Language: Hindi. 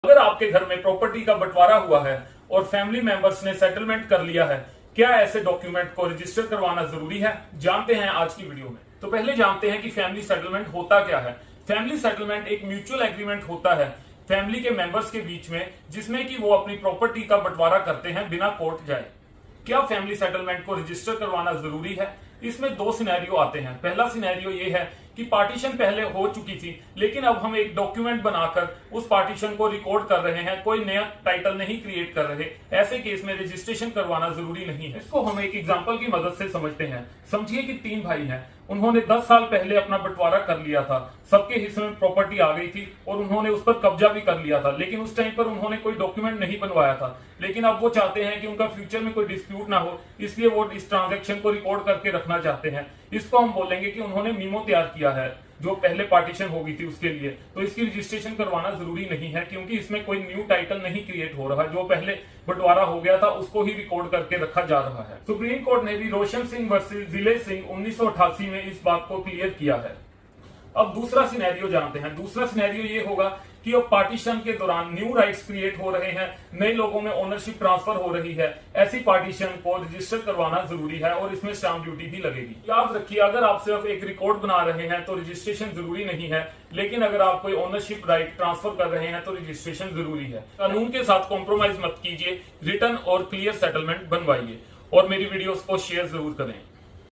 अगर आपके घर में प्रॉपर्टी का बंटवारा हुआ है और फैमिली मेंबर्स ने सेटलमेंट कर लिया है, क्या ऐसे डॉक्यूमेंट को रजिस्टर करवाना जरूरी है? जानते हैं आज की वीडियो में। तो पहले जानते हैं कि फैमिली सेटलमेंट होता क्या है। फैमिली सेटलमेंट एक म्यूचुअल एग्रीमेंट होता है फैमिली के मेंबर्स के बीच में, जिसमें कि वो अपनी प्रॉपर्टी का बंटवारा करते हैं बिना कोर्ट जाए। क्या फैमिली सेटलमेंट को रजिस्टर करवाना जरूरी है? इसमें दो सिनेरियो आते हैं। पहला सिनेरियो ये है कि पार्टीशन पहले हो चुकी थी, लेकिन अब हम एक डॉक्यूमेंट बनाकर उस पार्टीशन को रिकॉर्ड कर रहे हैं, कोई नया टाइटल नहीं क्रिएट कर रहे। ऐसे केस में रजिस्ट्रेशन करवाना जरूरी नहीं है। इसको हम एक एग्जांपल की मदद से समझते हैं। समझिए कि 3 भाई हैं, उन्होंने 10 साल पहले अपना बंटवारा कर लिया था, सबके हिस्से में प्रॉपर्टी आ गई थी और उन्होंने उस पर कब्जा भी कर लिया था, लेकिन उस टाइम पर उन्होंने कोई डॉक्यूमेंट नहीं बनवाया था। लेकिन अब वो चाहते हैं कि उनका फ्यूचर में कोई डिस्प्यूट ना हो, इसलिए वो इस ट्रांजैक्शन को रिकॉर्ड करके रखना चाहते हैं। इसको हम बोलेंगे कि उन्होंने मीमो तैयार किया है, जो पहले पार्टीशन हो गई थी उसके लिए। तो इसकी रजिस्ट्रेशन करवाना जरूरी नहीं है, क्योंकि इसमें कोई न्यू टाइटल नहीं क्रिएट हो रहा। जो पहले बंटवारा हो गया था उसको ही रिकॉर्ड करके रखा जा रहा है। सुप्रीम कोर्ट ने भी रोशन सिंह वर्सेस जिले सिंह 1988 में इस बात को क्लियर किया है। अब दूसरा सिनेरियो जानते हैं। दूसरा सिनेरियो ये होगा कि अब पार्टीशन के दौरान न्यू राइट्स क्रिएट हो रहे हैं, नए लोगों में ओनरशिप ट्रांसफर हो रही है। ऐसी पार्टीशन को रजिस्टर करवाना जरूरी है और इसमें स्टाम्प ड्यूटी भी लगेगी। याद रखिए, अगर आप सिर्फ एक रिकॉर्ड बना रहे हैं तो रजिस्ट्रेशन जरूरी नहीं है, लेकिन अगर आप कोई ओनरशिप राइट ट्रांसफर कर रहे हैं तो रजिस्ट्रेशन जरूरी है। कानून के साथ कॉम्प्रोमाइज मत कीजिए, रिटर्न और क्लियर सेटलमेंट बनवाइए और मेरी वीडियोस को शेयर जरूर करें।